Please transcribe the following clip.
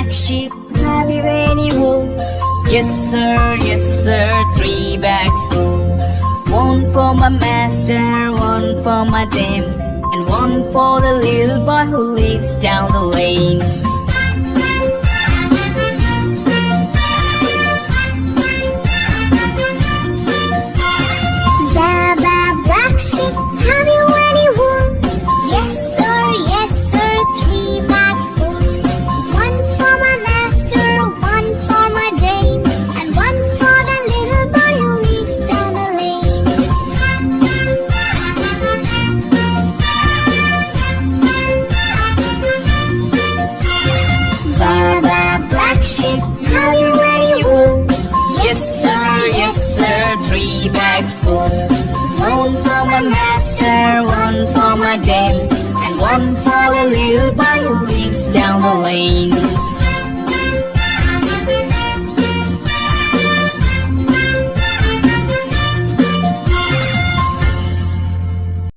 black sheep, have you any wool? Yes sir, 3 bags full. One for my master, one for my dame, and one for the little boy who lives down the lane. Baa Baa, black sheep, have you any wool? Yes sir, 3 bags full. One for my master, one for my dame, and one for the little boy who lives down the lane. Baa Baa, black sheep, have you any wool? Yes sir, 3 bags full. One for my master, one for my dame, and one for the little boy who lives down the lane.